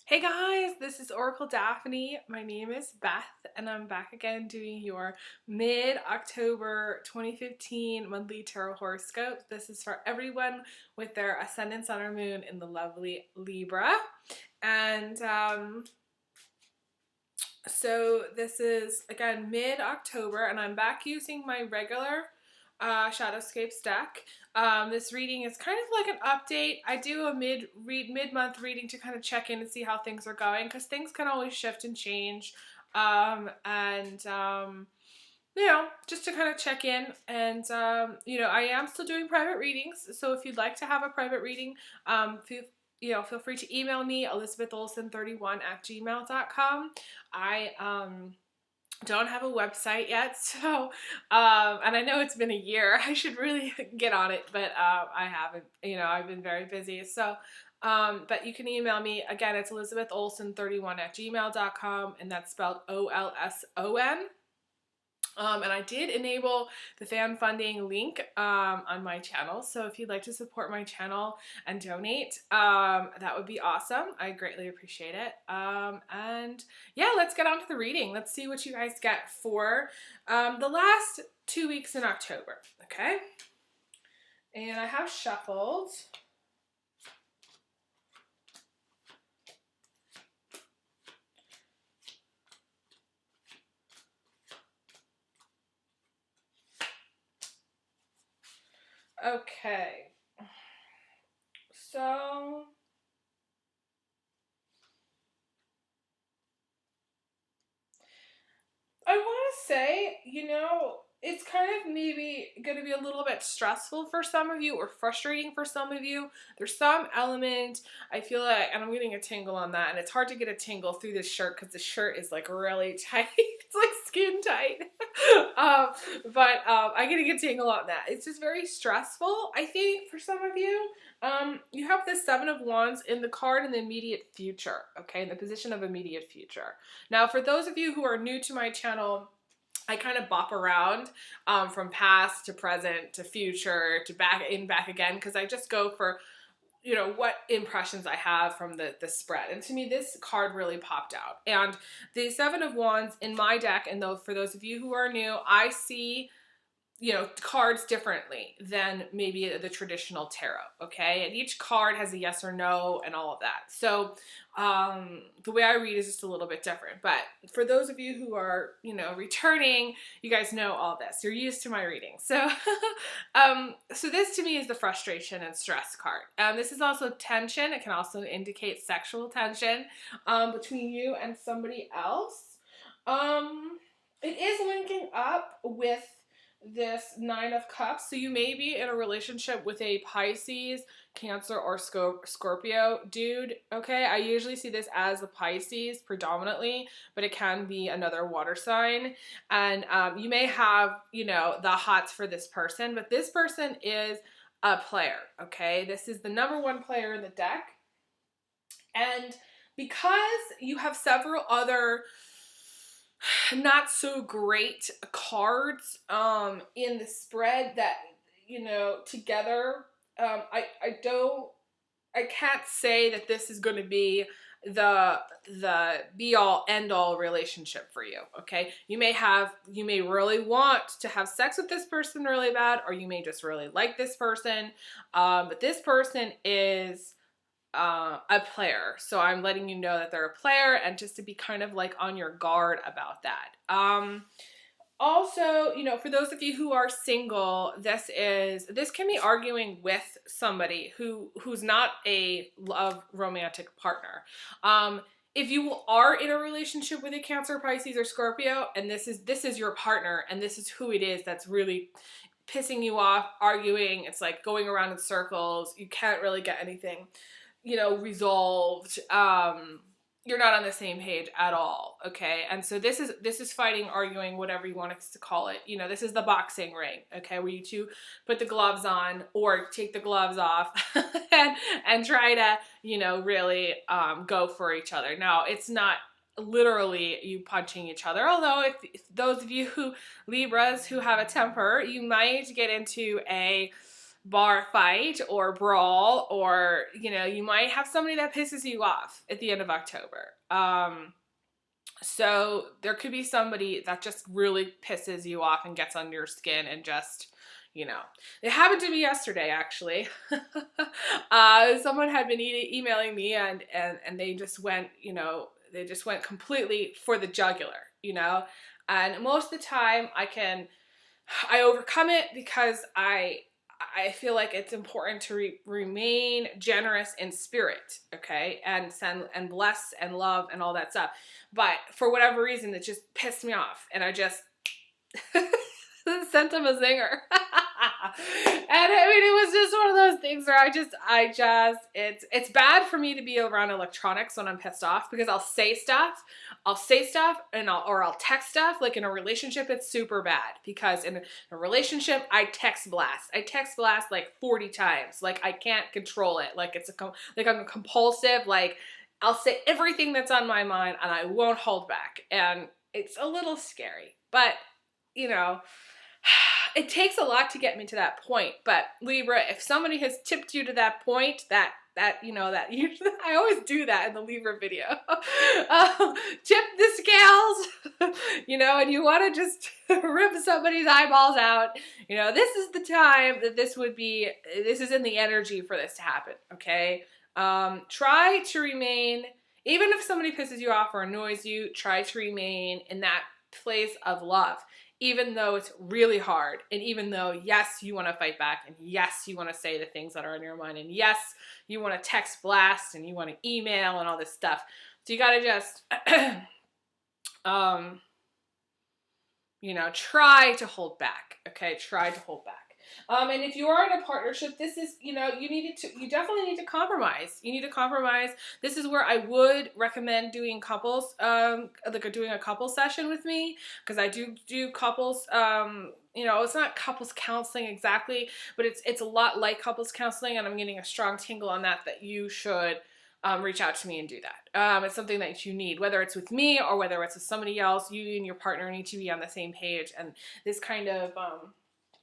Hey guys, this is Oracle Daphne. My name is Beth, and I'm back again doing your mid-October 2015 monthly tarot horoscope. This is for everyone with their ascendant, sun, or moon in the lovely Libra. And so this is, again, mid-October, and I'm back using my regular Shadowscapes deck. This reading is kind of like an update. I do a mid-month reading to kind of check in and see how things are going, because things can always shift and change. Just to kind of check in. And I am still doing private readings, so if you'd like to have a private reading, feel free to email me, elizabetholson31@gmail.com. I don't have a website yet, so and I know it's been a year. I should really get on it, but I haven't. I've been very busy. So but you can email me. Again, it's elizabetholson31@gmail.com, and that's spelled OLSON. And I did enable the fan funding link on my channel, so if you'd like to support my channel and donate, that would be awesome. I greatly appreciate it. And yeah, let's get on to the reading. Let's see what you guys get for the last 2 weeks in October, okay? And I have shuffled. Okay, so I want to say, it's kind of maybe going to be a little bit stressful for some of you, or frustrating for some of you. There's some element, I feel like, and I'm getting a tingle on that, and it's hard to get a tingle through this shirt because the shirt is like really tight. It's like skin tight. I'm getting a tingle on that. It's just very stressful, I think, for some of you. You have the Seven of Wands in the card in the immediate future, okay, in the position of immediate future. Now, for those of you who are new to my channel, I kind of bop around from past to present to future to back again, because I just go for what impressions I have from the spread. And to me, this card really popped out. And the Seven of Wands in my deck, and though for those of you who are new, I see cards differently than maybe the traditional tarot, okay? And each card has a yes or no and all of that. So the way I read is just a little bit different. But for those of you who are, returning, you guys know all this. You're used to my reading. So, so this to me is the frustration and stress card. This is also tension. It can also indicate sexual tension between you and somebody else. It is linking up with this Nine of Cups, so you may be in a relationship with a Pisces, Cancer, or Scorpio dude, okay? I usually see this as a Pisces predominantly, but it can be another water sign. And you may have, the hots for this person, but this person is a player, okay? This is the number one player in the deck. And because you have several other not so great cards in the spread that together, I can't say that this is going to be the be all end all relationship for you, okay? You may really want to have sex with this person really bad, or you may just really like this person, but this person is a player. So I'm letting you know that they're a player, and just to be kind of like on your guard about that. Also, for those of you who are single, this can be arguing with somebody who's not a love romantic partner. If you are in a relationship with a Cancer, Pisces, or Scorpio, and this is your partner, and this is who it is that's really pissing you off, arguing, it's like going around in circles, you can't really get anything resolved, you're not on the same page at all, okay? And so this is fighting, arguing, whatever you want us to call it. This is the boxing ring, okay, where you two put the gloves on or take the gloves off and try to, really go for each other. Now, it's not literally you punching each other, although if those of you Libras who have a temper, you might get into a bar fight or brawl, or, you know, you might have somebody that pisses you off at the end of October. So there could be somebody that just really pisses you off and gets under your skin and just, you know, it happened to me yesterday, actually. Someone had been emailing me and they just went, you know, they just went completely for the jugular, you know, and most of the time I overcome it because I feel like it's important to remain generous in spirit, okay, and send and bless and love and all that stuff. But for whatever reason, it just pissed me off, and I just sent him a zinger. And I mean, it was just one of those things where it's bad for me to be around electronics when I'm pissed off, because I'll say stuff and I'll text stuff. Like in a relationship, it's super bad, because in a relationship, I text blast like 40 times. Like I can't control it. Like like I'm compulsive. Like I'll say everything that's on my mind and I won't hold back. And it's a little scary, but you know, it takes a lot to get me to that point. But Libra, if somebody has tipped you to that point, that you know, that usually I always do that in the Libra video. Tip the scales, you know, and you want to just rip somebody's eyeballs out. You know, this is the time that this is in the energy for this to happen. Okay. Try to remain, even if somebody pisses you off or annoys you, try to remain in that place of love, even though it's really hard. And even though, yes, you want to fight back, and yes, you want to say the things that are on your mind, and yes, you want to text blast and you want to email and all this stuff. So you got to just, you know, try to hold back. Okay. Try to hold back. And if you are in a partnership, this is, you know, you definitely need to compromise. You need to compromise. This is where I would recommend doing couples, like doing a couple session with me, because I do couples, you know, it's not couples counseling exactly, but it's a lot like couples counseling, and I'm getting a strong tingle on that you should reach out to me and do that. It's something that you need, whether it's with me or whether it's with somebody else. You and your partner need to be on the same page, and this kind of,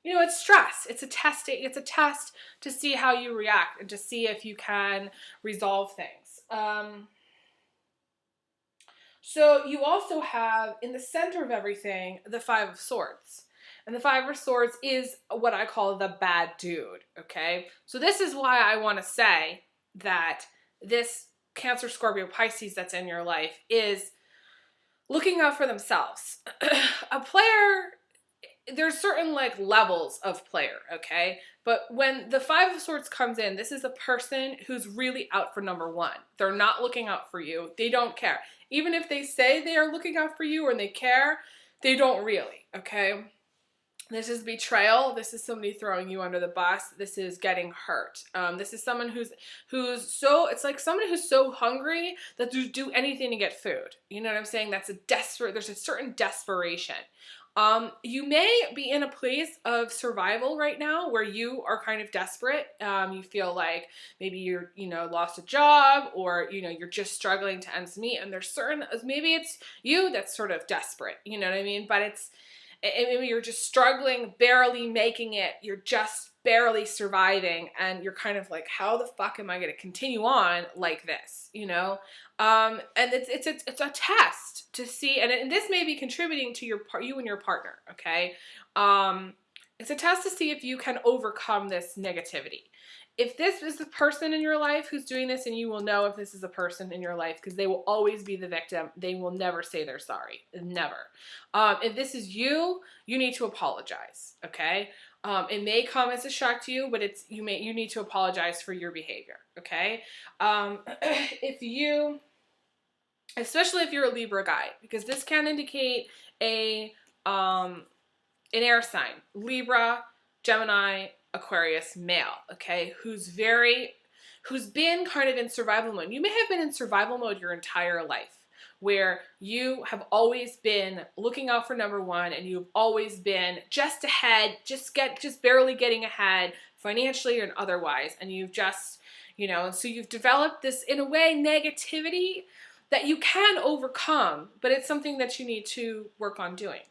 you know, it's stress. It's a test to see how you react and to see if you can resolve things. So you also have, in the center of everything, the Five of Swords. And the Five of Swords is what I call the bad dude, okay? So this is why I want to say that this Cancer, Scorpio, Pisces that's in your life is looking out for themselves. A player, there's certain like levels of player, okay? But when the Five of Swords comes in, this is a person who's really out for number one. They're not looking out for you. They don't care. Even if they say they are looking out for you and they care, they don't really, okay? This is betrayal. This is somebody throwing you under the bus. This is getting hurt. This is someone who's so, it's like somebody who's so hungry that they do anything to get food. You know what I'm saying? There's a certain desperation. You may be in a place of survival right now where you are kind of desperate. You feel like maybe you're, you know, lost a job, or, you know, you're just struggling to ends meet, and maybe it's you that's sort of desperate, you know what I mean? But maybe you're just struggling, barely making it. You're just barely surviving, and you're kind of like, how the fuck am I going to continue on like this, you know? And it's a test to see, and this may be contributing to you and your partner, okay? It's a test to see if you can overcome this negativity. If this is the person in your life who's doing this, and you will know if this is a person in your life, because they will always be the victim. They will never say they're sorry. Never. If this is you, you need to apologize, okay? It may come as a shock to you, but you need to apologize for your behavior, okay? Especially if you're a Libra guy, because this can indicate an air sign, Libra, Gemini, Aquarius male, okay, who's been kind of in survival mode. You may have been in survival mode your entire life, where you have always been looking out for number one, and you've always been just ahead, just barely getting ahead financially and otherwise, and you've just, you know, so you've developed this, in a way, negativity that you can overcome, but it's something that you need to work on doing.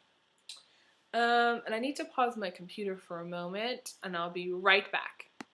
And I need to pause my computer for a moment, and I'll be right back.